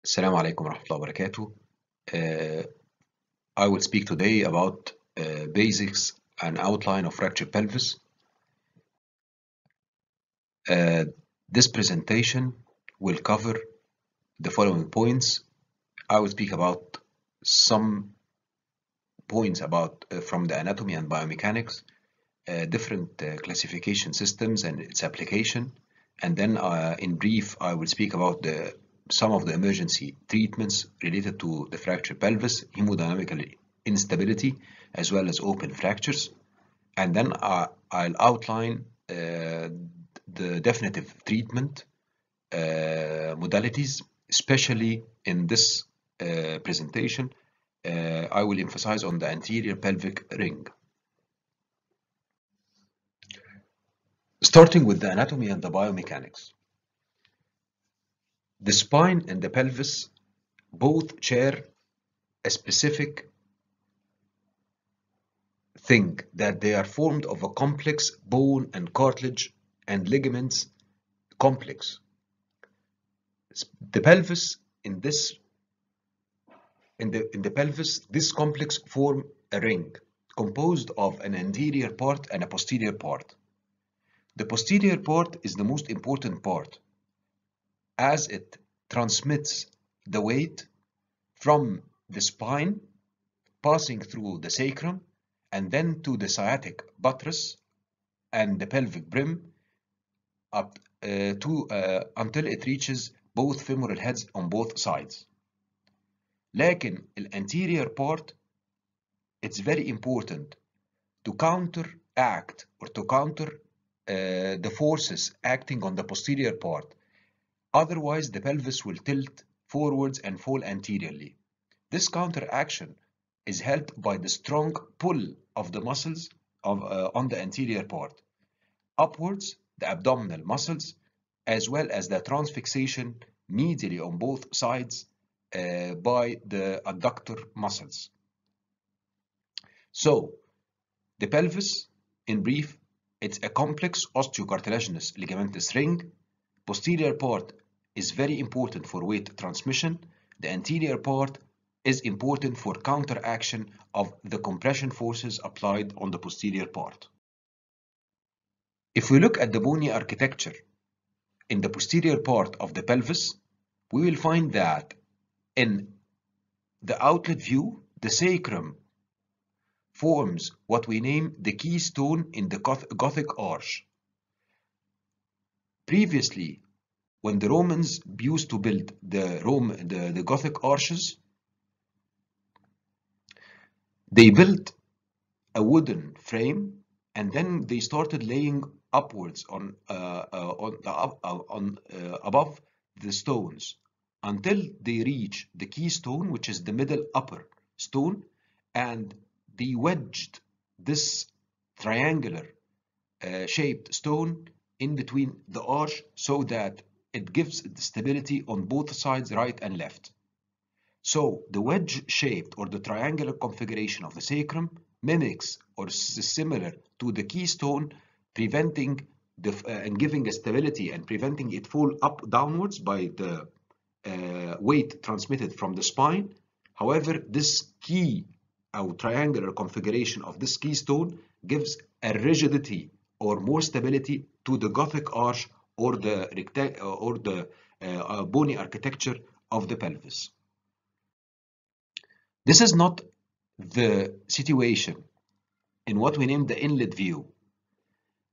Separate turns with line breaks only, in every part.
Assalamu alaikum warahmatullahi wabarakatuh. I will speak today about basics and outline of fractured pelvis. This presentation will cover the following points. I will speak about some points about from the anatomy and biomechanics, different classification systems and its application, and then in brief I will speak about some of the emergency treatments related to the fractured pelvis, hemodynamically instability, as well as open fractures, and then I'll outline the definitive treatment modalities, especially in this presentation. I will emphasize on the anterior pelvic ring. Starting with the anatomy and the biomechanics. The spine and the pelvis both share a specific thing, that they are formed of a complex bone and cartilage and ligaments complex. The pelvis in the pelvis, this complex form a ring composed of an anterior part and a posterior part. The posterior part is the most important part, as it transmits the weight from the spine, passing through the sacrum and then to the sciatic buttress and the pelvic brim up until it reaches both femoral heads on both sides. لكن الانterior part, it's very important to counteract or to counter the forces acting on the posterior part. Otherwise, the pelvis will tilt forwards and fall anteriorly. This counteraction is helped by the strong pull of the muscles on the anterior part, upwards the abdominal muscles, as well as the transfixation medially on both sides by the adductor muscles. So, the pelvis, in brief, it's a complex osteocartilaginous ligamentous ring. Posterior part is very important for weight transmission. The anterior part is important for counteraction of the compression forces applied on the posterior part. If we look at the bony architecture in the posterior part of the pelvis, we will find that in the outlet view, the sacrum forms what we name the keystone in the Gothic arch. Previously, when the Romans used to build the Gothic arches, they built a wooden frame and then they started laying upwards above the stones until they reach the keystone, which is the middle upper stone, and they wedged this triangular shaped stone in between the arch so that it gives stability on both sides, right and left. So the wedge-shaped or the triangular configuration of the sacrum mimics or is similar to the keystone, preventing and giving a stability and preventing it fall up downwards by the weight transmitted from the spine. However, this key or triangular configuration of this keystone gives a rigidity or more stability to the Gothic arch or the bony architecture of the pelvis. This is not the situation in what we name the inlet view.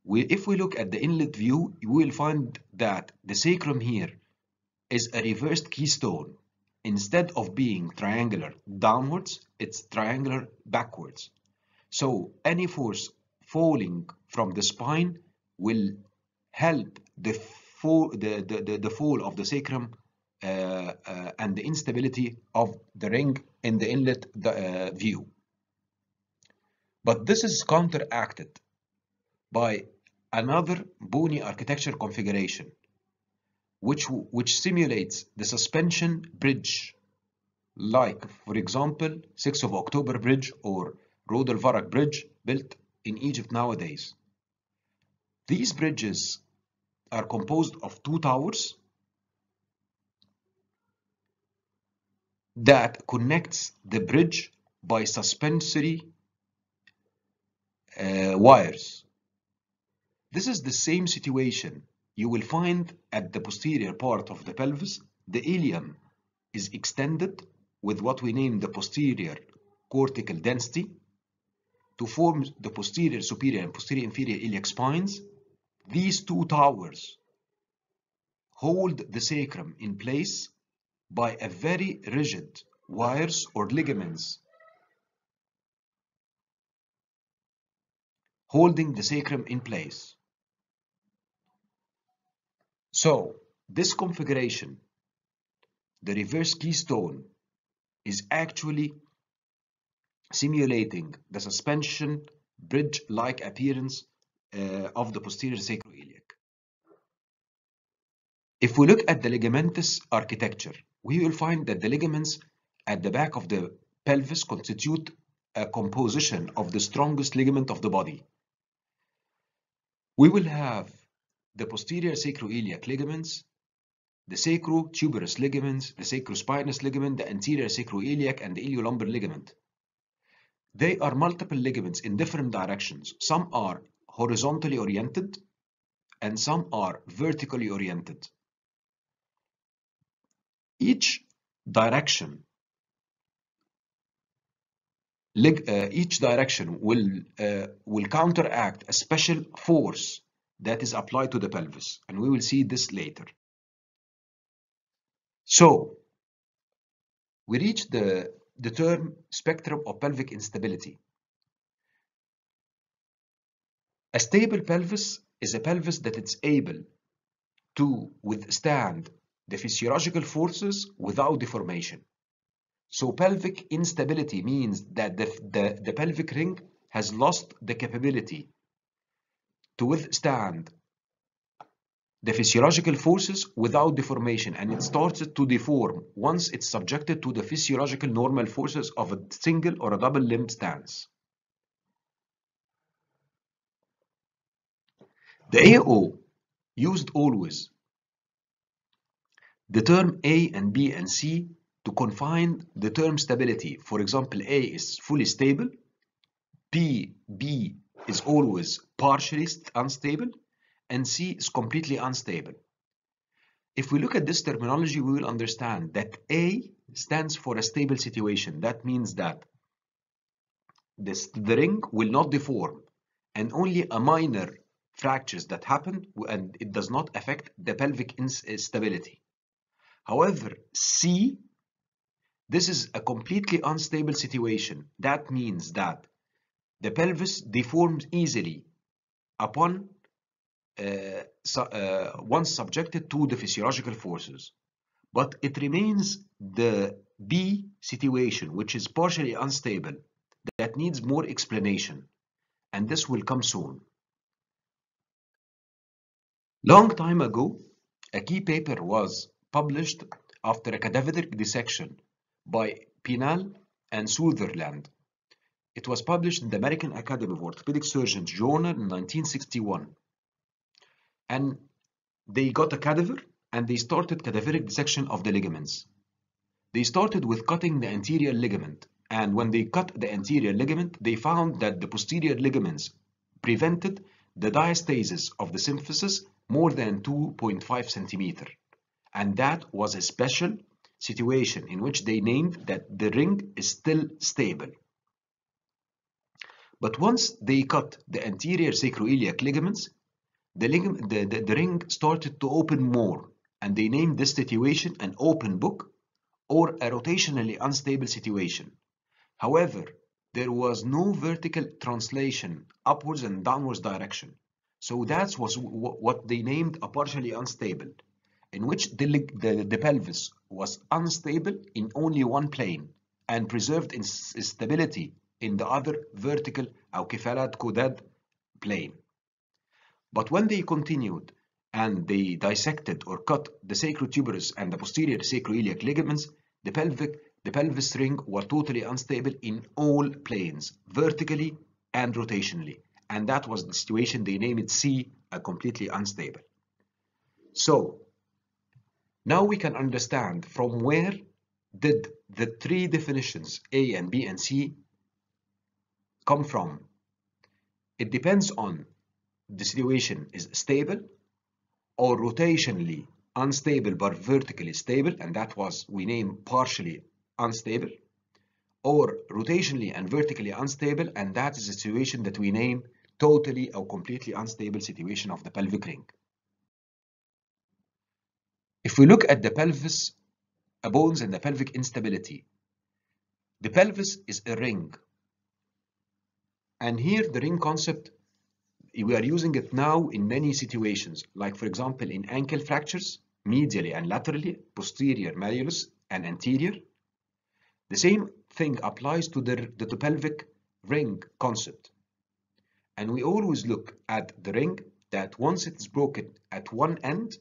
If we look at the inlet view, you will find that the sacrum here is a reversed keystone. Instead of being triangular downwards, it's triangular backwards. So any force falling from the spine will help the fall of the sacrum and the instability of the ring in the inlet view. But this is counteracted by another bony architecture configuration, which simulates the suspension bridge, like, for example, 6 of October Bridge or Rod al Varaq Bridge built in Egypt nowadays. These bridges are composed of two towers that connects the bridge by suspensory wires. This is the same situation you will find at the posterior part of the pelvis. The ilium is extended with what we name the posterior cortical density to form the posterior superior and posterior inferior iliac spines. These two towers hold the sacrum in place by a very rigid wires or ligaments holding the sacrum in place. So this configuration, the reverse keystone, is actually simulating the suspension bridge-like appearance of the posterior sacroiliac. If we look at the ligamentous architecture, we will find that the ligaments at the back of the pelvis constitute a composition of the strongest ligament of the body. We will have the posterior sacroiliac ligaments, the sacrotuberous ligaments, the sacrospinous ligament, the anterior sacroiliac, and the iliolumbar ligament. They are multiple ligaments in different directions. Some are horizontally oriented and some are vertically oriented. Each direction will counteract a special force that is applied to the pelvis, and we will see this later. So we reach the term spectrum of pelvic instability. A stable pelvis is a pelvis that is able to withstand the physiological forces without deformation. So pelvic instability means that the pelvic ring has lost the capability to withstand the physiological forces without deformation, and it starts to deform once it's subjected to the physiological normal forces of a single or a double limb stance. The AO used always the term A and B and C to confine the term stability. For example, A is fully stable, B is always partially unstable, and C is completely unstable. If we look at this terminology, we will understand that A stands for a stable situation. That means that the ring will not deform, and only a minor fractures that happen, and it does not affect the pelvic stability. However, C, this is a completely unstable situation. That means that the pelvis deforms easily upon once subjected to the physiological forces, but it remains the B situation, which is partially unstable, that needs more explanation, and this will come soon. Long time ago, a key paper was published after a cadaveric dissection by Pinal and Sutherland. It was published in the American Academy of Orthopedic Surgeons Journal in 1961. And they got a cadaver and they started cadaveric dissection of the ligaments. They started with cutting the anterior ligament, and when they cut the anterior ligament, they found that the posterior ligaments prevented the diastasis of the symphysis more than 2.5 centimeter. And that was a special situation in which they named that the ring is still stable. But once they cut the anterior sacroiliac ligaments, the ring started to open more, and they named this situation an open book or a rotationally unstable situation. However, there was no vertical translation upwards and downwards direction. So that was what they named a partially unstable, in which the pelvis was unstable in only one plane and preserved in stability in the other vertical or caudate plane. But when they continued and they dissected or cut the sacrotuberous and the posterior sacroiliac ligaments, the pelvis ring was totally unstable in all planes, vertically and rotationally. And that was the situation. They named it C, a completely unstable. So now we can understand from where did the three definitions A and B and C come from? It depends on the situation is stable or rotationally unstable but vertically stable, and that was we name partially unstable, or rotationally and vertically unstable, and that is a situation that we name totally or completely unstable situation of the pelvic ring. If we look at the pelvis bones and the pelvic instability, the pelvis is a ring, and here the ring concept, we are using it now in many situations, like for example in ankle fractures, medially and laterally, posterior malleolus and anterior. The same thing applies to the pelvic ring concept. And we always look at the ring that once it's broken at one end,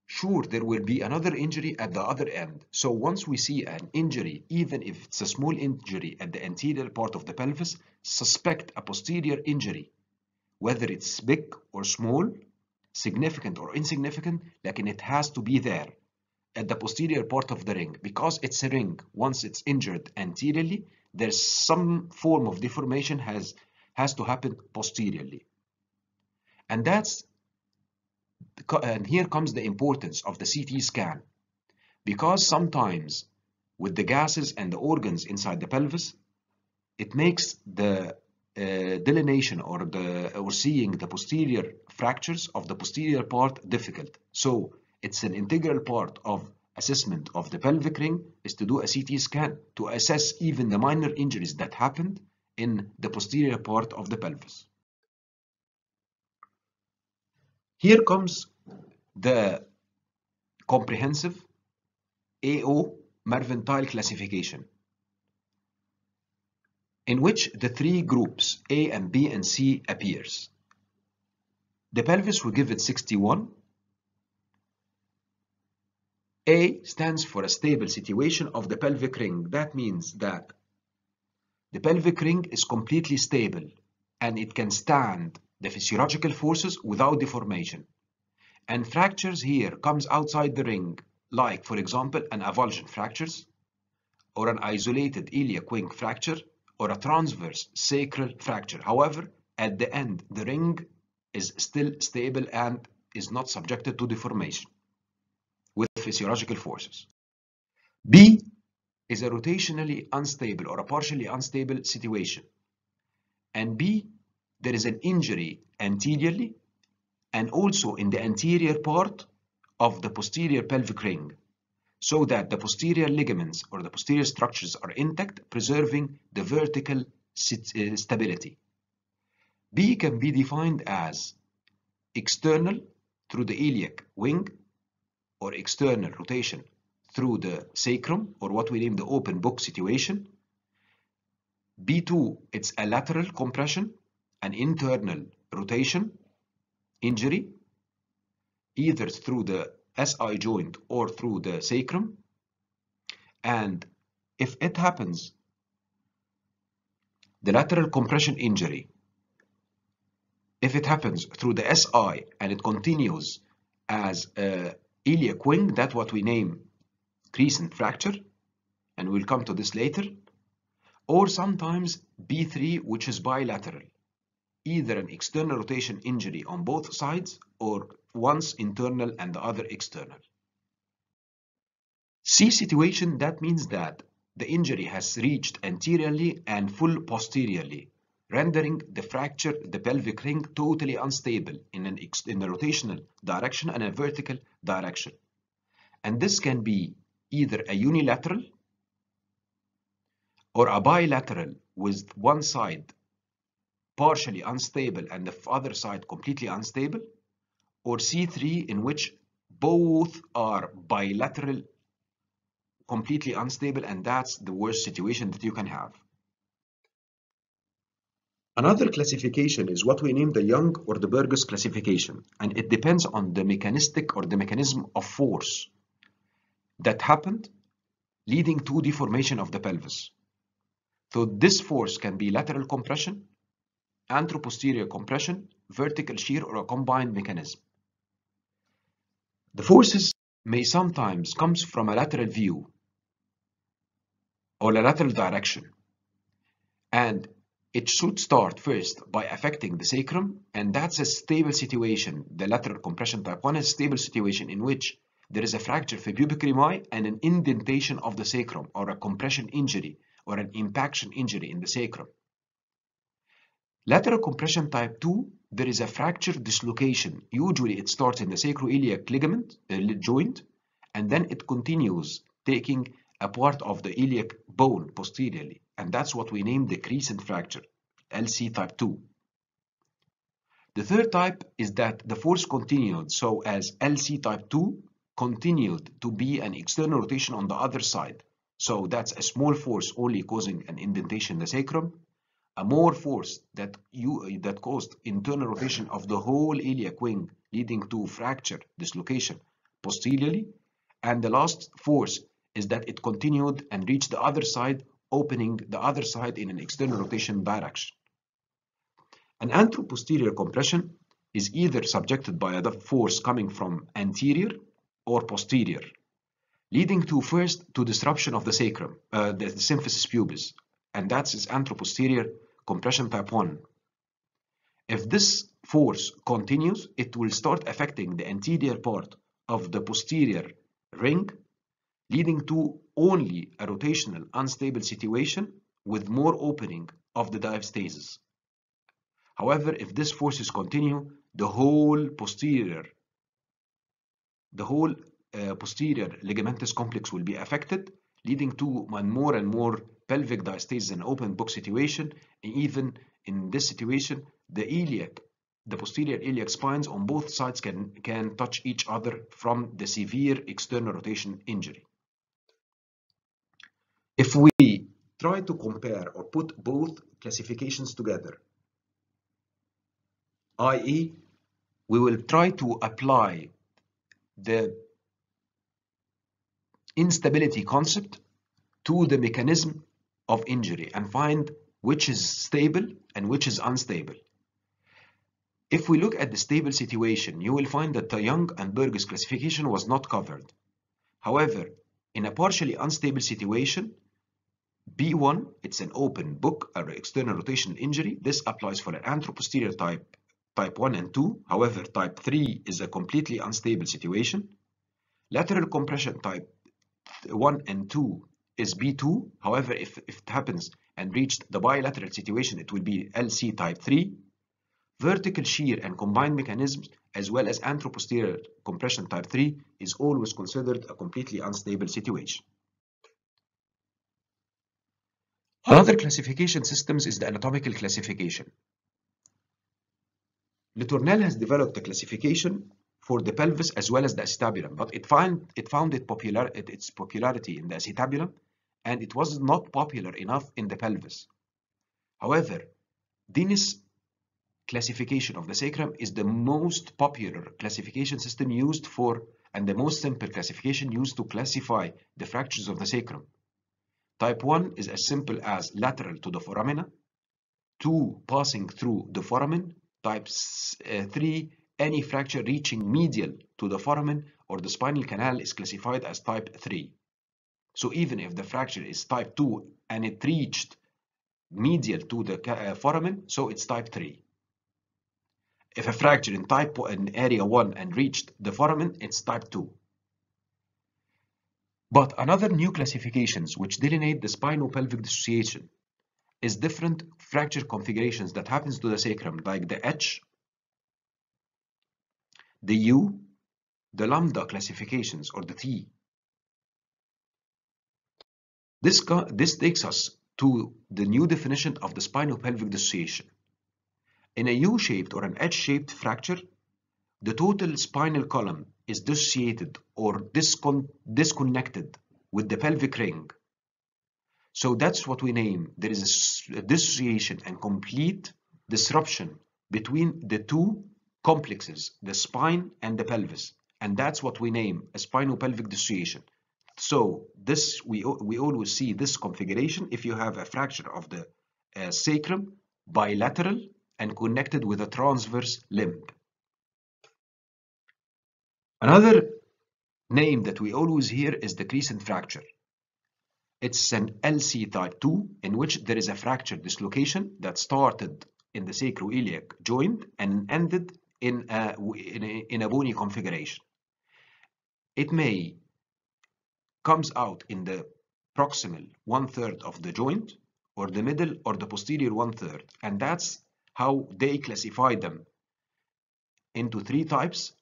sure, there will be another injury at the other end. So once we see an injury, even if it's a small injury at the anterior part of the pelvis, suspect a posterior injury, whether it's big or small, significant or insignificant, like it has to be there at the posterior part of the ring, because it's a ring. Once it's injured anteriorly, there's some form of deformation has to happen posteriorly. And here comes the importance of the CT scan, because sometimes with the gases and the organs inside the pelvis, it makes the delineation or seeing the posterior fractures of the posterior part difficult. So it's an integral part of assessment of the pelvic ring is to do a CT scan to assess even the minor injuries that happened in the posterior part of the pelvis. Here comes the comprehensive AO Mercantile classification, in which the three groups A and B and C appears. The pelvis, we give it 61. A stands for a stable situation of the pelvic ring. That means that the pelvic ring is completely stable and it can stand the physiological forces without deformation. And fractures here comes outside the ring, like for example an avulsion fractures, or an isolated iliac wing fracture, or a transverse sacral fracture. However, at the end, the ring is still stable and is not subjected to deformation with physiological forces. B is a rotationally unstable or a partially unstable situation. And B, there is an injury anteriorly and also in the anterior part of the posterior pelvic ring, so that the posterior ligaments or the posterior structures are intact, preserving the vertical stability. B can be defined as external through the iliac wing, or external rotation through the sacrum, or what we name the open book situation. B2, it's a lateral compression, an internal rotation injury, either through the SI joint or through the sacrum. And if it happens, the lateral compression injury, if it happens through the SI and it continues as a iliac wing, that's what we name Crescent Fracture, and we'll come to this later. Or sometimes B3, which is bilateral, either an external rotation injury on both sides or once internal and the other external. C situation, that means that the injury has reached anteriorly and full posteriorly, rendering the fracture, the pelvic ring, totally unstable in a rotational direction and a vertical direction. And this can be either a unilateral or a bilateral with one side partially unstable and the other side completely unstable, or C3 in which both are bilateral, completely unstable, and that's the worst situation that you can have. Another classification is what we name the Young or the Burgess classification, and it depends on the mechanistic or the mechanism of force that happened leading to deformation of the pelvis. So this force can be lateral compression, anteroposterior compression, vertical shear, or a combined mechanism. The forces may sometimes come from a lateral view, or a lateral direction. And it should start first by affecting the sacrum, and that's a stable situation. The lateral compression type 1 is a stable situation in which there is a fracture for pubic rami and an indentation of the sacrum, or a compression injury or an impaction injury in the sacrum. Lateral compression type 2, there is a fracture dislocation. Usually it starts in the sacroiliac ligament joint, and then it continues taking a part of the iliac bone posteriorly, and that's what we name the Crescent Fracture, LC type 2. The third type is that the force continued, so as LC type 2 continued to be an external rotation on the other side. So that's a small force only causing an indentation in the sacrum, a more force that caused internal rotation of the whole iliac wing, leading to fracture dislocation posteriorly, and the last force is that it continued and reached the other side, opening the other side in an external rotation direction. An anteroposterior compression is either subjected by a force coming from anterior or posterior, leading to first to disruption of the sacrum, the symphysis pubis, and that's its anteroposterior compression type 1. If this force continues, it will start affecting the anterior part of the posterior ring, leading to only a rotational unstable situation with more opening of the diaphystasis. However, if this forces continue, the whole posterior ligamentous complex will be affected, leading to more and more pelvic diastasis and open book situation. And even in this situation, the posterior iliac spines on both sides can touch each other from the severe external rotation injury. If we try to compare or put both classifications together, i.e., we will try to apply the instability concept to the mechanism of injury and find which is stable and which is unstable. If we look at the stable situation, you will find that the Young and Burgess classification was not covered. However, in a partially unstable situation, B1, it's an open book or external rotational injury. This applies for an anteroposterior type 1 and 2. However, type 3 is a completely unstable situation. Lateral compression type 1 and 2 is B2. However, if it happens and reached the bilateral situation, it will be LC type 3. Vertical shear and combined mechanisms, as well as anteroposterior compression type 3, is always considered a completely unstable situation. Another classification system is the anatomical classification. Letournel has developed a classification for the pelvis as well as the acetabulum, but it found its popularity in the acetabulum, and it was not popular enough in the pelvis. However, Dennis' classification of the sacrum is the most popular classification system used for, and the most simple classification used to classify the fractures of the sacrum. Type 1 is as simple as lateral to the foramina, 2 passing through the foramen, type 3 any fracture reaching medial to the foramen or the spinal canal is classified as type 3. So even if the fracture is type 2 and it reached medial to the foramen, so it's type 3. If a fracture in area 1 and reached the foramen, it's type 2. But another new classifications which delineate the Spino-Pelvic Dissociation is different fracture configurations that happens to the sacrum, like the H, the U, the lambda classifications, or the T. This takes us to the new definition of the Spino-Pelvic Dissociation. In a U-shaped or an H-shaped fracture, the total spinal column is dissociated or disconnected with the pelvic ring. So that's what we name, there is a dissociation and complete disruption between the two complexes, the spine and the pelvis. And that's what we name a spino-pelvic dissociation. So this we always see this configuration if you have a fracture of the sacrum bilateral and connected with a transverse limb. Another name that we always hear is the Crescent Fracture. It's an LC type 2 in which there is a fracture dislocation that started in the sacroiliac joint and ended in a bony configuration. It may comes out in the proximal 1/3 of the joint, or the middle or the posterior 1/3, and that's how they classify them into 3 types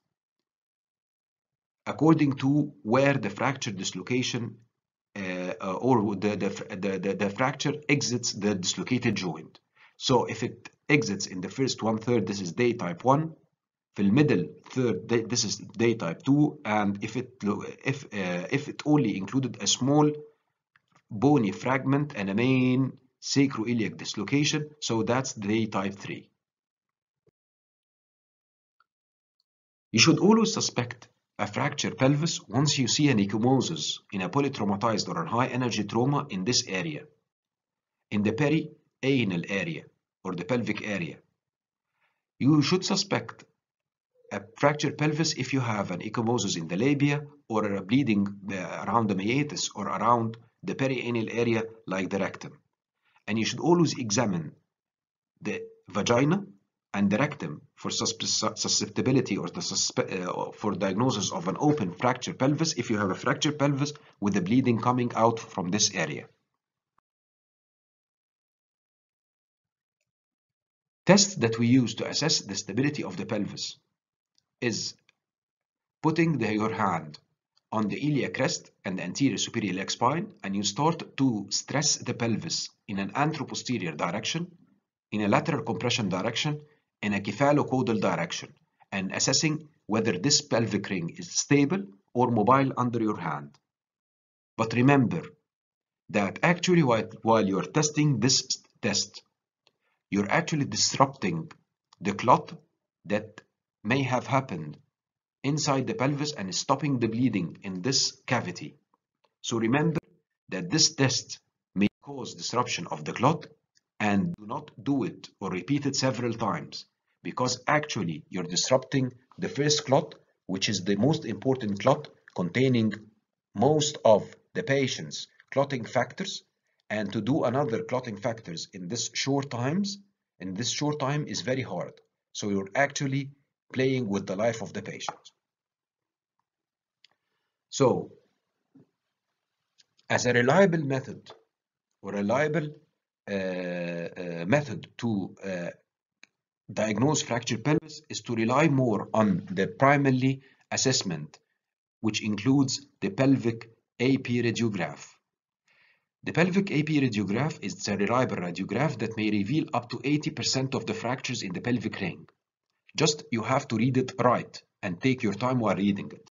according to where the fracture dislocation or the fracture exits the dislocated joint. So if it exits in the first 1/3, this is day type 1. في الميدل third, this is day type 2, and if it only included a small bony fragment and a main sacroiliac dislocation, so that's day type 3. You should always suspect a fractured pelvis once you see an ecchymosis in a polytraumatized or a high energy trauma in this area, in the peri-anal area or the pelvic area. You should suspect a fractured pelvis if you have an ecchymosis in the labia or a bleeding around the meatus or around the perianal area like the rectum. And you should always examine the vagina and the rectum for susceptibility or for diagnosis of an open fractured pelvis if you have a fractured pelvis with the bleeding coming out from this area. Tests that we use to assess the stability of the pelvis is putting your hand on the iliac crest and the anterior superior iliac spine, and you start to stress the pelvis in an anteroposterior direction, in a lateral compression direction, in a cephalocaudal direction, and assessing whether this pelvic ring is stable or mobile under your hand. But remember that actually while you're testing this test, you're actually disrupting the clot that may have happened inside the pelvis and stopping the bleeding in this cavity. So remember that this test may cause disruption of the clot, and do not do it or repeat it several times, because actually you're disrupting the first clot, which is the most important clot containing most of the patient's clotting factors, and to do another clotting factors in this short time is very hard. So you're actually playing with the life of the patient. So, as a reliable method or reliable method to diagnose fractured pelvis is to rely more on the primary assessment, which includes the pelvic AP radiograph. The pelvic AP radiograph is a reliable radiograph that may reveal up to 80% of the fractures in the pelvic ring. Just you have to read it right and take your time while reading it.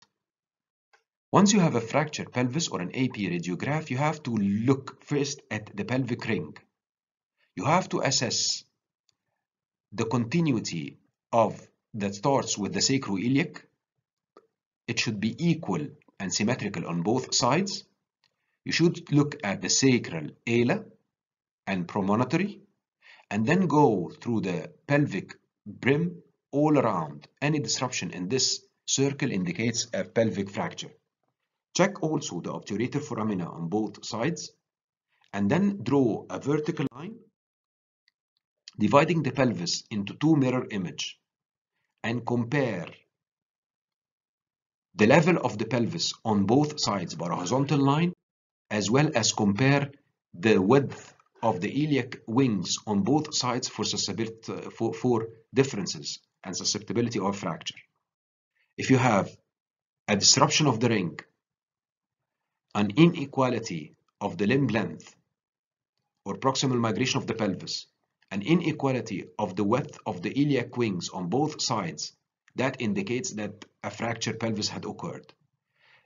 Once you have a fractured pelvis or an AP radiograph, you have to look first at the pelvic ring. You have to assess the continuity that starts with the sacroiliac. It should be equal and symmetrical on both sides. You should look at the sacral ala and promontory, and then go through the pelvic brim all around. Any disruption in this circle indicates a pelvic fracture. Check also the obturator foramina on both sides, and then draw a vertical line dividing the pelvis into 2 mirror images, and compare the level of the pelvis on both sides by a horizontal line, as well as compare the width of the iliac wings on both sides for differences and susceptibility of fracture. If you have a disruption of the ring, an inequality of the limb length or proximal migration of the pelvis, an inequality of the width of the iliac wings on both sides, that indicates that a fractured pelvis had occurred.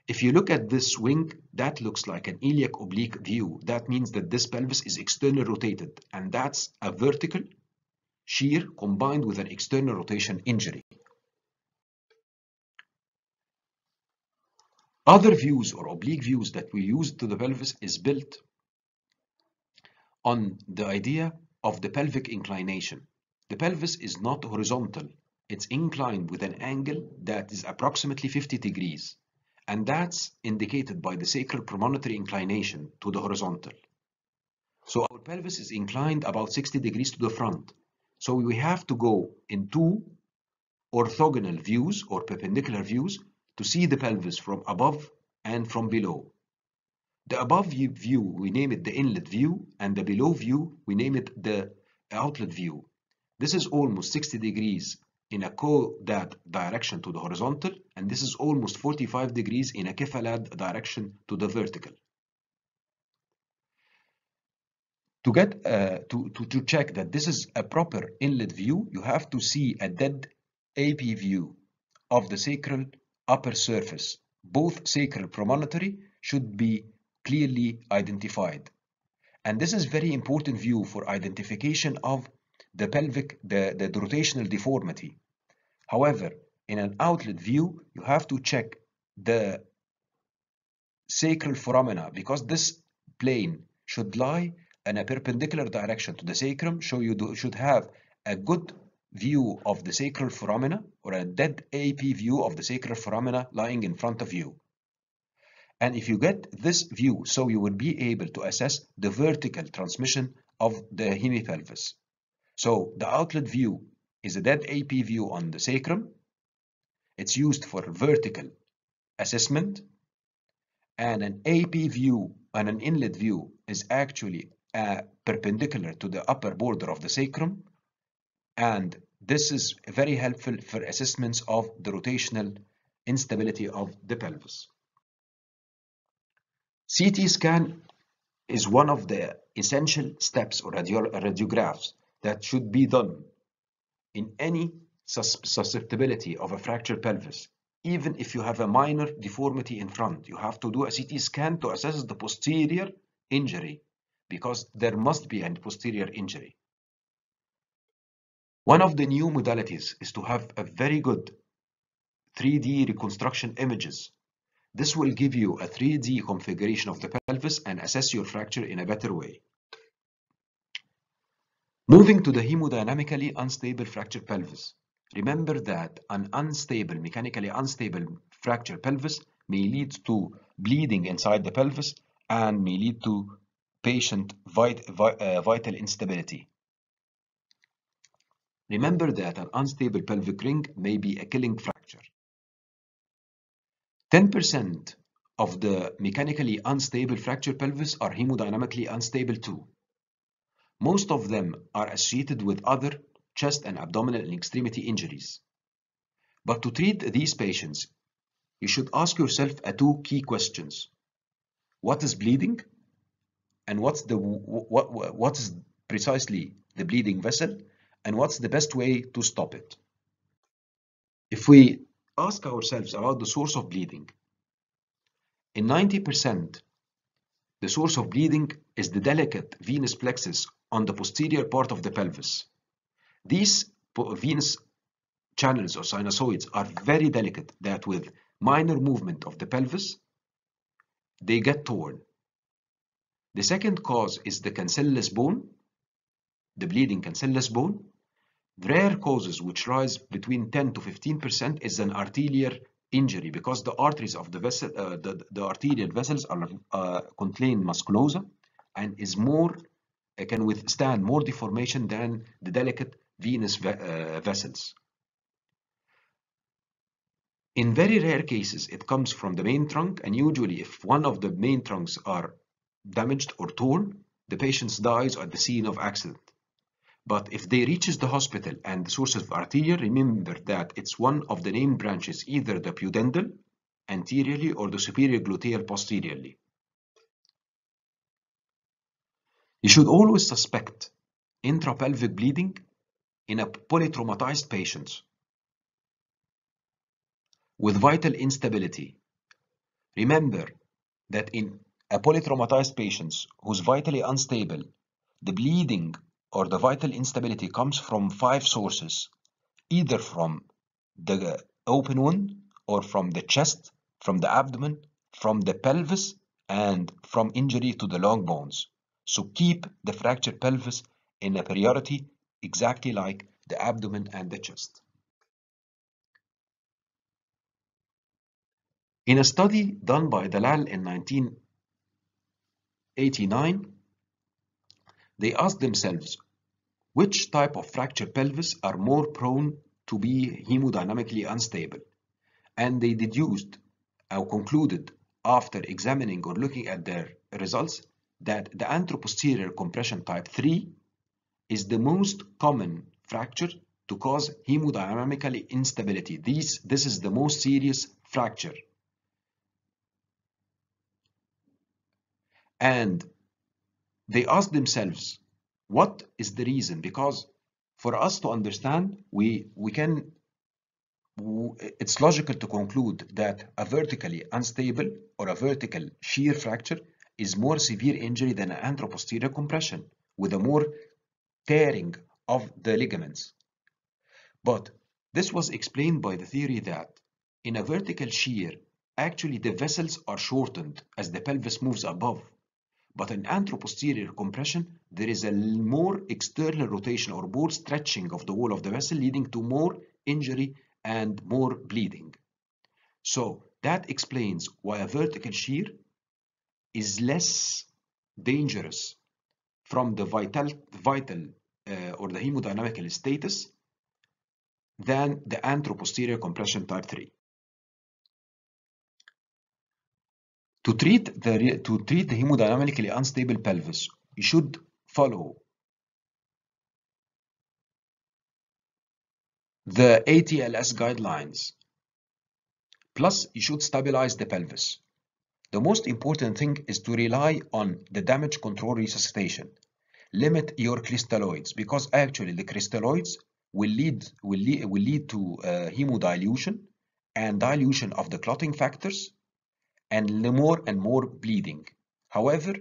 If you look at this wing, that looks like an iliac oblique view. That means that this pelvis is externally rotated, and that's a vertical shear combined with an external rotation injury. Other views or oblique views that we use to the pelvis is built on the idea of the pelvic inclination. The pelvis is not horizontal. It's inclined with an angle that is approximately 50 degrees. and that's indicated by the sacral premonitory inclination to the horizontal. So our pelvis is inclined about 60 degrees to the front. So we have to go in two orthogonal views or perpendicular views to see the pelvis from above and from below. The above view, we name it the inlet view, and the below view, we name it the outlet view. This is almost 60 degrees in a caudate direction to the horizontal, and this is almost 45 degrees in a cephalad direction to the vertical. To get to check that this is a proper inlet view, you have to see a dead AP view of the sacral upper surface. Both sacral premonitory should be clearly identified. And this is very important view for identification of the pelvic, the rotational deformity. However, in an outlet view, you have to check the sacral foramina because this plane should lie in a perpendicular direction to the sacrum, so you should have a good view of the sacral foramina or a dead AP view of the sacral foramina lying in front of you. And if you get this view, so you will be able to assess the vertical transmission of the hemipelvis. So the outlet view is a dead AP view on the sacrum. It's used for vertical assessment. And an AP view and an inlet view is actually perpendicular to the upper border of the sacrum. And this is very helpful for assessments of the rotational instability of the pelvis. CT scan is one of the essential steps or radiographs that should be done in any susceptibility of a fractured pelvis. Even if you have a minor deformity in front, you have to do a CT scan to assess the posterior injury because there must be a posterior injury. One of the new modalities is to have a very good 3D reconstruction images. This will give you a 3D configuration of the pelvis and assess your fracture in a better way. Moving to the hemodynamically unstable fractured pelvis. Remember that an unstable, mechanically unstable fractured pelvis may lead to bleeding inside the pelvis and may lead to patient vital instability. Remember that an unstable pelvic ring may be a killing fracture. 10% of the mechanically unstable fractured pelvis are hemodynamically unstable too. Most of them are associated with other chest and abdominal and extremity injuries. But to treat these patients, you should ask yourself two key questions. What is bleeding? And what is precisely the bleeding vessel? And what's the best way to stop it? If we ask ourselves about the source of bleeding, in 90%, the source of bleeding is the delicate venous plexus on the posterior part of the pelvis. These venous channels or sinusoids are very delicate that with minor movement of the pelvis, they get torn. The second cause is the cancellous bone, the bleeding cancellous bone. Rare causes which rise between 10 to 15% is an arterial injury because the arteries of the vessel, the arterial vessels are contain musculosa and is more can withstand more deformation than the delicate venous vessels. In very rare cases, it comes from the main trunk, and usually if one of the main trunks are damaged or torn, the patient dies at the scene of accident. But if they reaches the hospital and the source of arterial, remember that it's one of the named branches, either the pudendal anteriorly or the superior gluteal posteriorly. You should always suspect intrapelvic bleeding in a polytraumatized patient with vital instability. Remember that in a polytraumatized patient who's vitally unstable, the bleeding or the vital instability comes from 5 sources, either from the open wound or from the chest, from the abdomen, from the pelvis, and from injury to the long bones. So keep the fractured pelvis in a priority exactly like the abdomen and the chest. In a study done by Dalal in 1989, they asked themselves which type of fractured pelvis are more prone to be hemodynamically unstable, and they deduced or concluded after examining or looking at their results that the anteroposterior compression type 3 is the most common fracture to cause hemodynamically instability. This is the most serious fracture. And they asked themselves, what is the reason? Because for us to understand, it's logical to conclude that a vertically unstable or a vertical shear fracture is more severe injury than an anteroposterior compression with a more tearing of the ligaments. But this was explained by the theory that in a vertical shear, actually the vessels are shortened as the pelvis moves above. But in anteroposterior compression, there is a more external rotation or more stretching of the wall of the vessel, leading to more injury and more bleeding. So that explains why a vertical shear is less dangerous from the vital or the hemodynamical status than the anteroposterior compression type 3. To treat the hemodynamically unstable pelvis, you should follow the ATLS guidelines. Plus, you should stabilize the pelvis. The most important thing is to rely on the damage control resuscitation. Limit your crystalloids, because actually the crystalloids will lead to hemodilution and dilution of the clotting factors and more and more bleeding. However,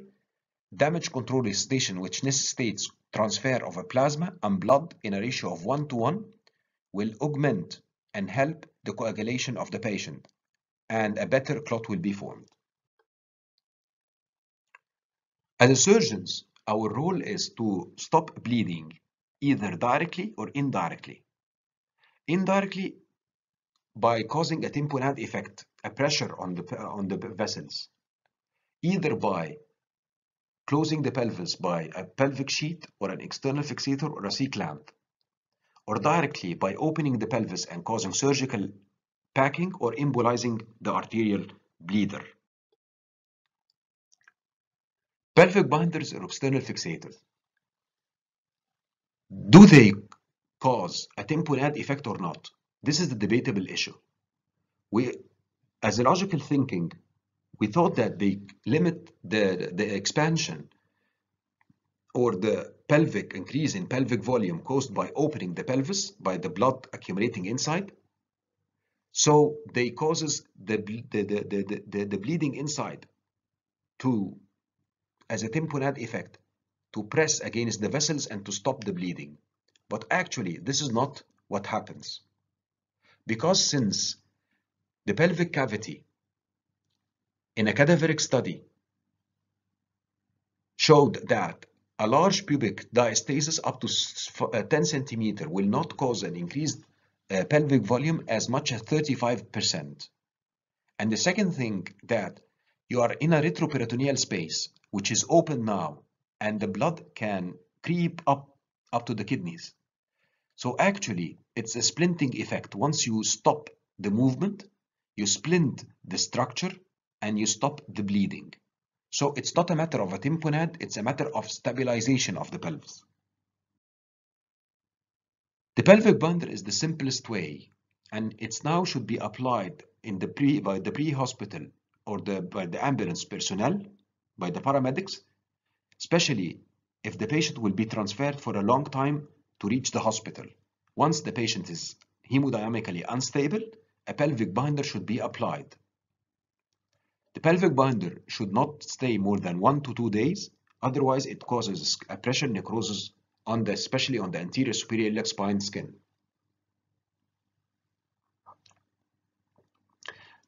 damage control resuscitation, which necessitates transfer of a plasma and blood in a ratio of 1:1, will augment and help the coagulation of the patient, and a better clot will be formed. As surgeons, our role is to stop bleeding, either directly or indirectly. Indirectly, by causing a tamponade effect, a pressure on the vessels, either by closing the pelvis by a pelvic sheath or an external fixator or a C-clamp, or directly by opening the pelvis and causing surgical packing or embolizing the arterial bleeder. Pelvic binders or external fixators. Do they cause a tamponade effect or not? This is the debatable issue. As a logical thinking, we thought that they limit the expansion or the pelvic increase in pelvic volume caused by opening the pelvis by the blood accumulating inside. So they causes the bleeding inside to, as a tamponade effect, to press against the vessels and to stop the bleeding. But actually, this is not what happens. Because since the pelvic cavity in a cadaveric study showed that a large pubic diastasis up to 10 centimeter will not cause an increased pelvic volume as much as 35%. And the second thing, that you are in a retroperitoneal space, which is open now, and the blood can creep up to the kidneys. So actually, it's a splinting effect. Once you stop the movement, you splint the structure and you stop the bleeding. So it's not a matter of a tamponade, it's a matter of stabilization of the pelvis. The pelvic binder is the simplest way, and it's now should be applied in by the pre-hospital or by the ambulance personnel, by the paramedics, especially if the patient will be transferred for a long time to reach the hospital. Once the patient is hemodynamically unstable, a pelvic binder should be applied. The pelvic binder should not stay more than 1 to 2 days, otherwise it causes a pressure necrosis especially on the anterior superior iliac spine skin.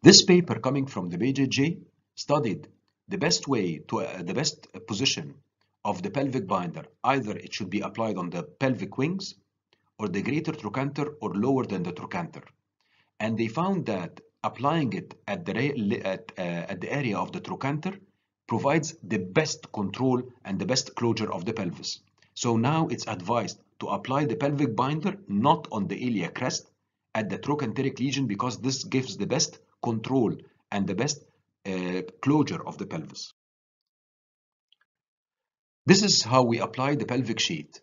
This paper coming from the BJJ studied the best way to the best position of the pelvic binder. Either it should be applied on the pelvic wings or the greater trochanter or lower than the trochanter. And they found that applying it at the area of the trochanter provides the best control and the best closure of the pelvis. So now it's advised to apply the pelvic binder not on the iliac crest, at the trochanteric lesion, because this gives the best control and the best closure of the pelvis. This is how we apply the pelvic sheet.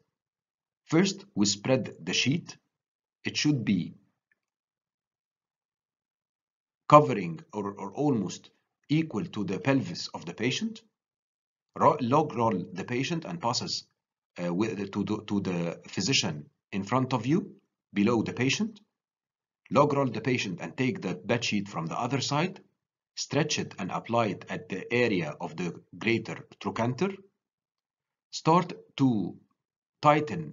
First, we spread the sheet. It should be covering or almost equal to the pelvis of the patient. Log roll the patient and passes to the physician in front of you, below the patient. Log roll the patient and take the bed sheet from the other side. Stretch it and apply it at the area of the greater trochanter. Start to tighten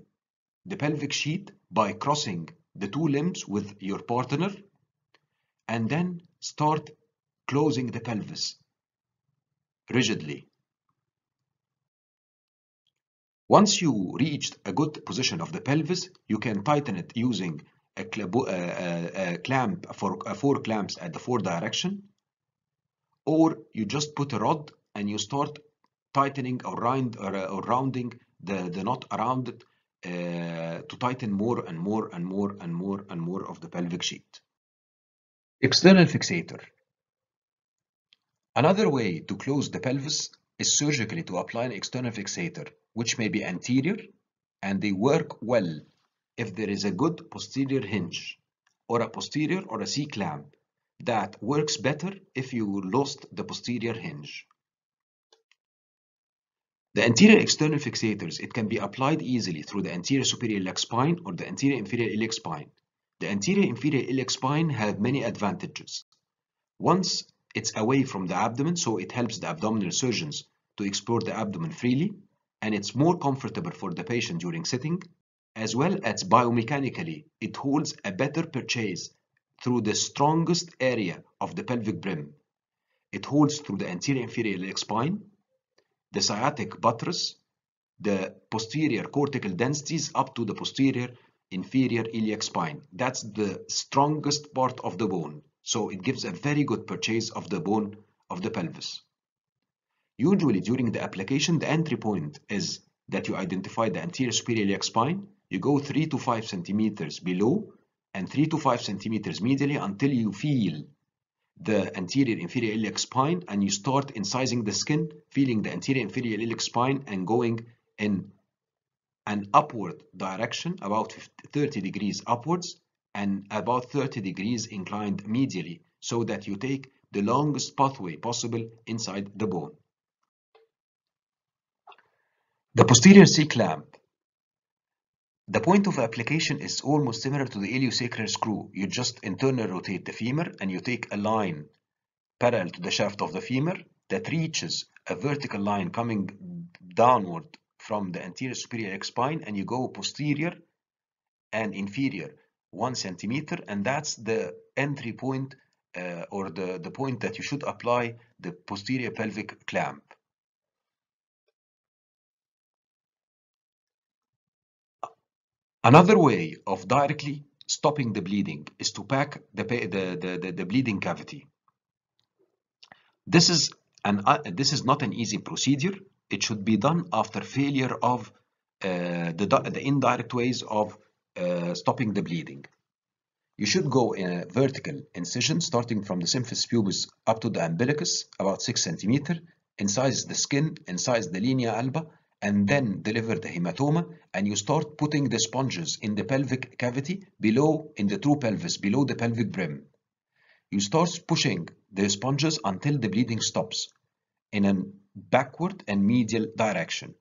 the pelvic sheet by crossing the two limbs with your partner, and then start closing the pelvis rigidly. Once you reached a good position of the pelvis, you can tighten it using a clamp, four clamps at the 4 direction, or you just put a rod and you start tightening or rounding the knot around it to tighten more and more and more and more and more of the pelvic sheet. External fixator. Another way to close the pelvis is surgically to apply an external fixator, which may be anterior, and they work well if there is a good posterior hinge or a posterior or a C-clamp. That works better if you lost the posterior hinge. The anterior external fixators, it can be applied easily through the anterior superior iliac spine or the anterior inferior iliac spine. The anterior inferior iliac spine have many advantages. Once it's away from the abdomen, so it helps the abdominal surgeons to explore the abdomen freely, and it's more comfortable for the patient during sitting, as well as biomechanically, it holds a better purchase through the strongest area of the pelvic brim. It holds through the anterior inferior iliac spine, the sciatic buttress, the posterior cortical densities up to the posterior inferior iliac spine. That's the strongest part of the bone. So it gives a very good purchase of the bone of the pelvis. Usually during the application, the entry point is that you identify the anterior superior iliac spine. You go 3 to 5 centimeters below and 3 to 5 centimeters medially until you feel the anterior inferior iliac spine, and you start incising the skin, feeling the anterior inferior iliac spine and going in an upward direction, about 30 degrees upwards and about 30 degrees inclined medially, so that you take the longest pathway possible inside the bone. The posterior C-clamp. The point of application is almost similar to the iliosacral screw. You just internally rotate the femur and you take a line parallel to the shaft of the femur that reaches a vertical line coming downward from the anterior superior iliac spine, and you go posterior and inferior 1 centimeter, and that's the entry point or the point that you should apply the posterior pelvic clamp. Another way of directly stopping the bleeding is to pack the bleeding cavity. This is not an easy procedure. It should be done after failure of the indirect ways of stopping the bleeding. You should go in a vertical incision starting from the symphysis pubis up to the umbilicus, about 6 centimeters, incise the skin, incise the linea alba, and then deliver the hematoma, and you start putting the sponges in the pelvic cavity below, in the true pelvis, below the pelvic brim. You start pushing the sponges until the bleeding stops in a backward and medial direction.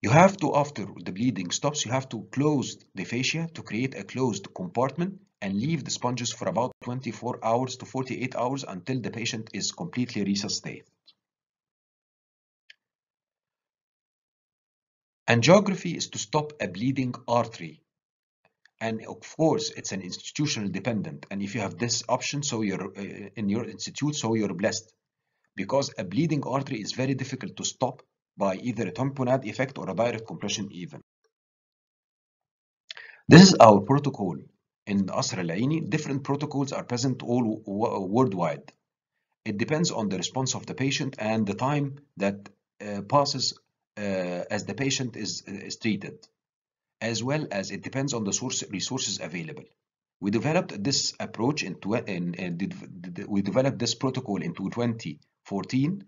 You have to, after the bleeding stops, you have to close the fascia to create a closed compartment and leave the sponges for about 24 hours to 48 hours until the patient is completely resuscitated. Angiography is to stop a bleeding artery, and of course it's an institutional dependent, and if you have this option, so you're in your institute, so you're blessed, because a bleeding artery is very difficult to stop by either a tamponade effect or a direct compression even. This is our protocol in Qasr al-Aini, different protocols are present all worldwide. It depends on the response of the patient and the time that passes as the patient is treated, as well as it depends on the resources available. We developed this approach we developed this protocol in 2014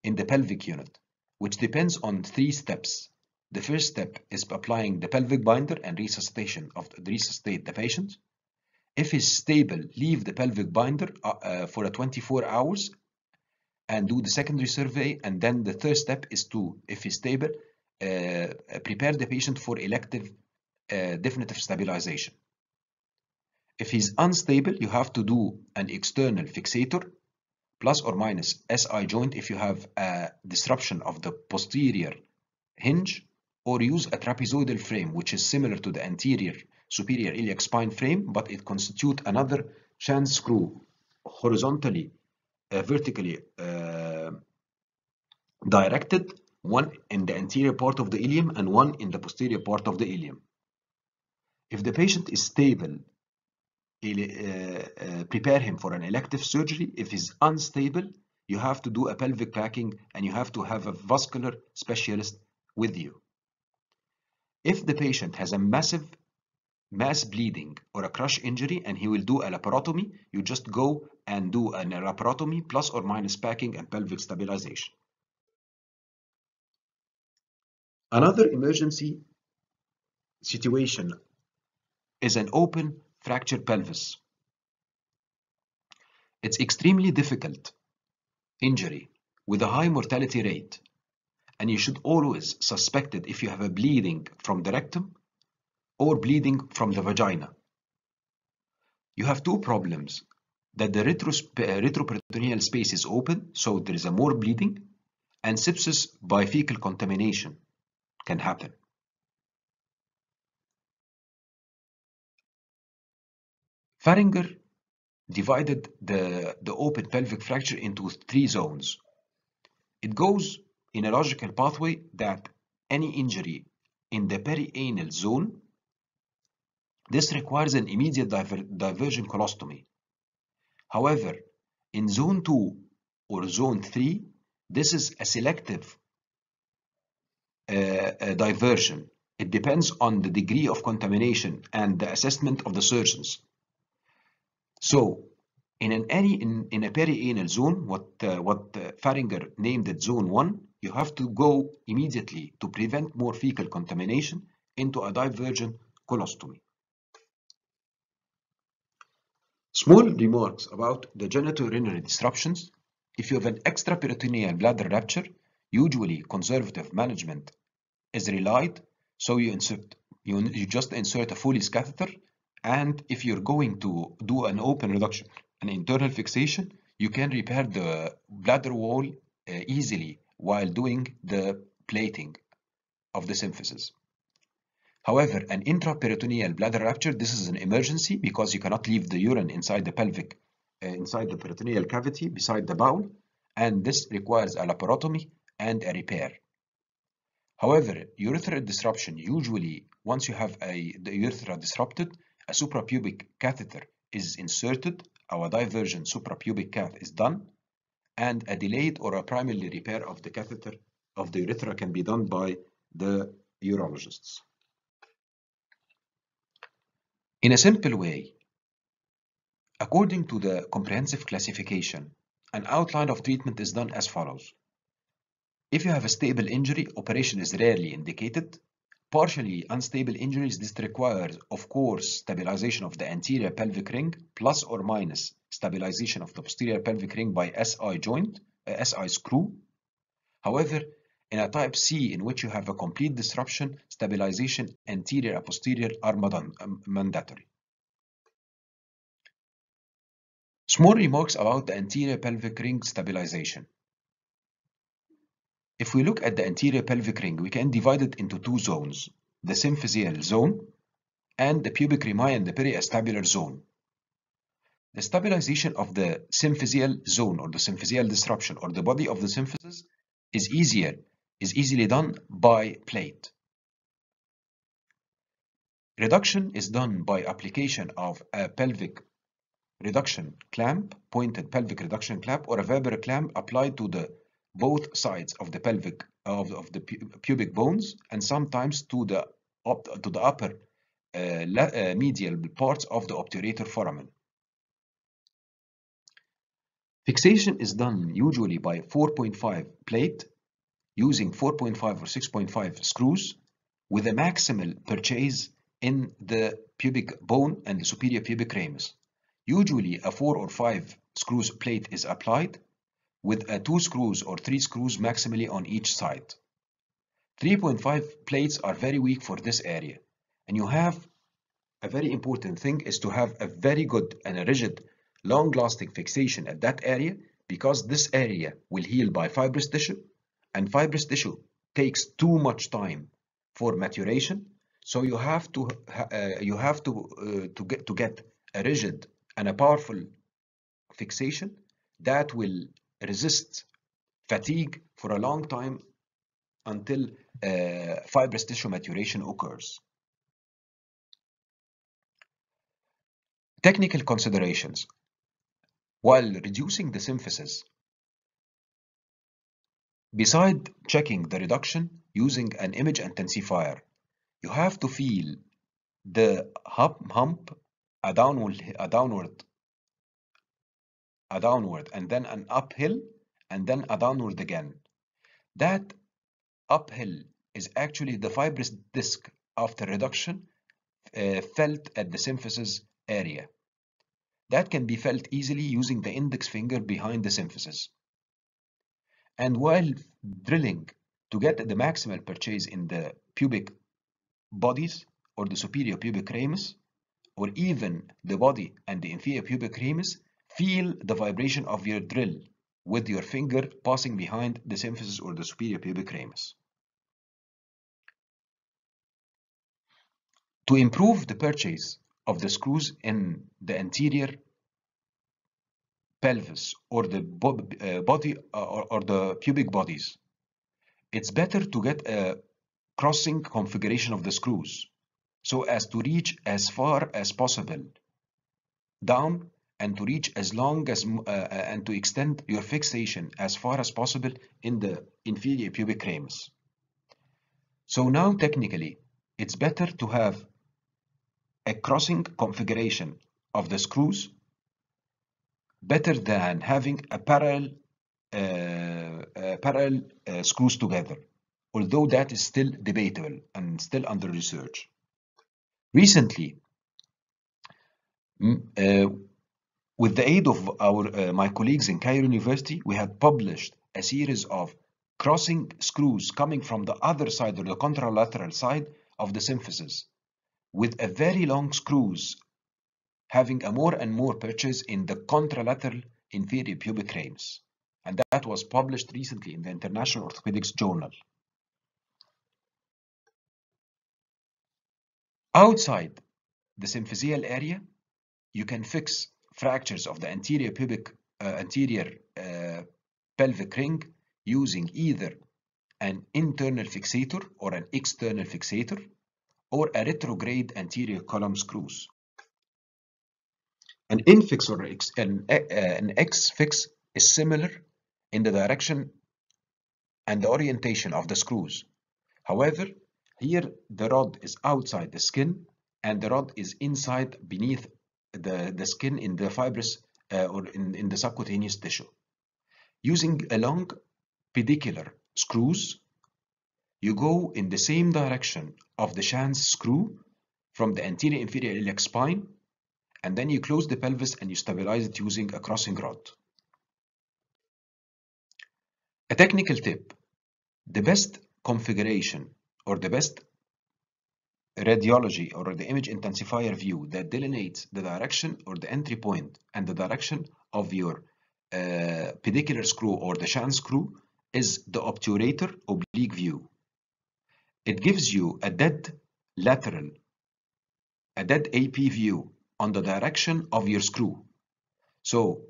in the pelvic unit, which depends on 3 steps. The first step is applying the pelvic binder and resuscitate the patient. If he's stable, leave the pelvic binder for 24 hours and do the secondary survey. And then the third step is to, if he's stable, prepare the patient for elective definitive stabilization. If he's unstable, you have to do an external fixator, plus or minus SI joint if you have a disruption of the posterior hinge, or use a trapezoidal frame, which is similar to the anterior superior iliac spine frame, but it constitutes another chance screw horizontally, vertically directed, one in the anterior part of the ilium and one in the posterior part of the ilium. If the patient is stable, prepare him for an elective surgery. If he's unstable, you have to do a pelvic packing and you have to have a vascular specialist with you. If the patient has a massive mass bleeding or a crush injury and he will do a laparotomy, you just go and do a laparotomy plus or minus packing and pelvic stabilization. Another emergency situation is an open fractured pelvis. It's extremely difficult injury with a high mortality rate, and you should always suspect it if you have a bleeding from the rectum or bleeding from the vagina. You have 2 problems: that the retroperitoneal space is open, so there is a more bleeding, and sepsis by fecal contamination can happen. Faringer divided the open pelvic fracture into 3 zones. It goes in a logical pathway that any injury in the perianal zone, this requires an immediate diversion colostomy. However, in zone 2 or zone 3, this is a selective diversion. It depends on the degree of contamination and the assessment of the surgeons. So, in a perianal zone, what Faringer named it zone 1, you have to go immediately to prevent more fecal contamination into a divergent colostomy. Small remarks about the genitourinary disruptions. If you have an extraperitoneal bladder rupture, usually conservative management is relied, so you just insert a Foley's catheter, and if you're going to do an open reduction, an internal fixation, you can repair the bladder wall easily while doing the plating of the symphysis. However, an intraperitoneal bladder rupture, this is an emergency because you cannot leave the urine inside the pelvic, inside the peritoneal cavity beside the bowel, and this requires a laparotomy and a repair. However, urethral disruption, usually once you have the urethra disrupted, a suprapubic catheter is inserted, our diversion suprapubic cath is done, and a delayed or a primary repair of the catheter of the urethra can be done by the urologists. In a simple way, according to the comprehensive classification, an outline of treatment is done as follows. If you have a stable injury, operation is rarely indicated. Partially unstable injuries, this requires, of course, stabilization of the anterior pelvic ring, plus or minus stabilization of the posterior pelvic ring by SI joint, SI screw. However, in a type C, in which you have a complete disruption, stabilization anterior and posterior are mandatory. Small remarks about the anterior pelvic ring stabilization. If we look at the anterior pelvic ring, we can divide it into 2 zones, the symphyseal zone and the pubic rami and the peri-acetabular zone. The stabilization of the symphyseal zone or the symphyseal disruption or the body of the symphysis is easily done by plate. Reduction is done by application of a pelvic reduction clamp, pointed pelvic reduction clamp, or a Weber clamp applied to the both sides of the pelvic of the pubic bones, and sometimes to the upper medial parts of the obturator foramen. Fixation is done usually by 4.5 plate using 4.5 or 6.5 screws with a maximal purchase in the pubic bone and the superior pubic ramus. Usually a 4 or 5 screws plate is applied with 2 screws or 3 screws maximally on each side. 3.5 plates are very weak for this area, and you have a very important thing is to have a very good and a rigid long-lasting fixation at that area, because this area will heal by fibrous tissue, and fibrous tissue takes too much time for maturation. So you have to get a rigid and a powerful fixation that will resist fatigue for a long time until fibrous tissue maturation occurs. Technical considerations. While reducing the symphysis, beside checking the reduction using an image intensifier, you have to feel the hump, a downward, and then an uphill, and then a downward again. That uphill is actually the fibrous disc after reduction felt at the symphysis area. That can be felt easily using the index finger behind the symphysis. And while drilling to get the maximal purchase in the pubic bodies or the superior pubic ramus, or even the body and the inferior pubic ramus, feel the vibration of your drill with your finger passing behind the symphysis or the superior pubic ramus. To improve the purchase of the screws in the anterior pelvis or the body or the pubic bodies, it's better to get a crossing configuration of the screws so as to reach as far as possible down and to reach as long as and to extend your fixation as far as possible in the inferior pubic ramus. So now technically it's better to have a crossing configuration of the screws better than having a parallel screws together, although that is still debatable and still under research. Recently, with the aid of my colleagues in Cairo University, we had published a series of crossing screws coming from the other side or the contralateral side of the symphysis, with a very long screws having a more and more purchase in the contralateral inferior pubic ramus. And that was published recently in the International Orthopedics Journal. Outside the symphyseal area, you can fix fractures of the anterior pelvic ring using either an internal fixator or an external fixator, or a retrograde anterior column screws. An infix or an X-fix is similar in the direction and the orientation of the screws. However, here the rod is outside the skin and the rod is inside beneath the skin in the fibrous or in the subcutaneous tissue. Using a long pedicular screws, you go in the same direction of the Schanz screw from the anterior inferior iliac spine, and then you close the pelvis and you stabilize it using a crossing rod. A technical tip: the best configuration or the best radiology or the image intensifier view that delineates the direction or the entry point and the direction of your pedicular screw or the Schanz screw is the obturator oblique view. It gives you a dead AP view on the direction of your screw. So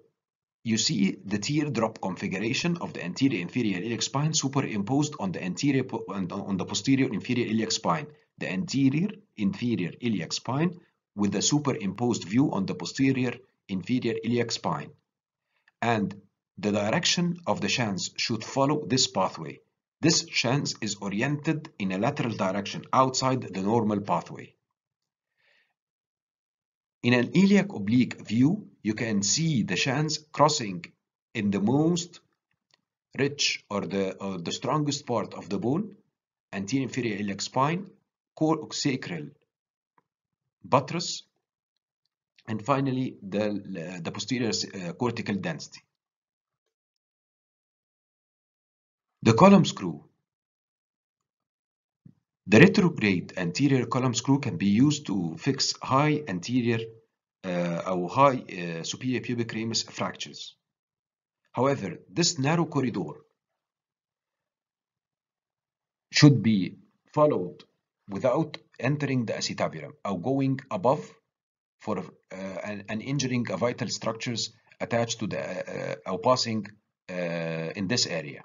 you see the teardrop configuration of the anterior inferior iliac spine superimposed on the posterior inferior iliac spine. the anterior inferior iliac spine with a superimposed view on the posterior inferior iliac spine. And the direction of the shans should follow this pathway. This shans is oriented in a lateral direction outside the normal pathway. In an iliac oblique view, you can see the shans crossing in the most rich or the strongest part of the bone, anterior inferior iliac spine, sacral buttress, and finally the posterior cortical density. The column screw. The retrograde anterior column screw can be used to fix high anterior or high superior pubic ramus fractures. However, this narrow corridor should be followed without entering the acetabulum or going above for and injuring vital structures attached to the or passing in this area.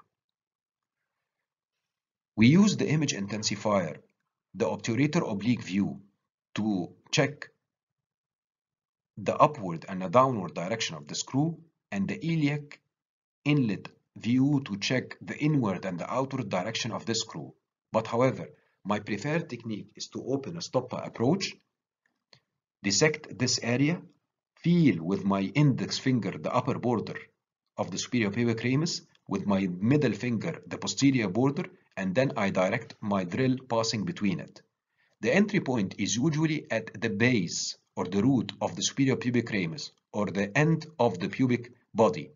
We use the image intensifier, the obturator oblique view, to check the upward and the downward direction of the screw, and the iliac inlet view to check the inward and the outward direction of the screw. But however, my preferred technique is to open a stopper approach, dissect this area, feel with my index finger the upper border of the superior pubic ramus, with my middle finger the posterior border, and then I direct my drill passing between it. The entry point is usually at the base or the root of the superior pubic ramus or the end of the pubic body.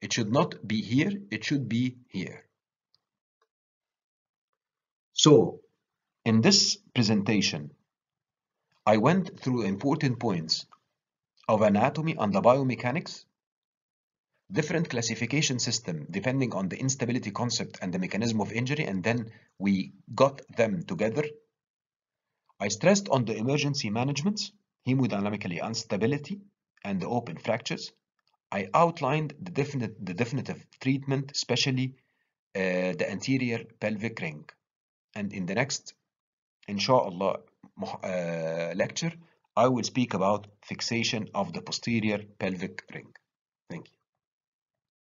It should not be here, it should be here. So, in this presentation, I went through important points of anatomy and the biomechanics, different classification system depending on the instability concept and the mechanism of injury, and then we got them together. I stressed on the emergency management, hemodynamically instability, and the open fractures. I outlined the definitive treatment, especially the anterior pelvic ring. And in the next, inshallah, lecture, I will speak about fixation of the posterior pelvic ring. Thank you.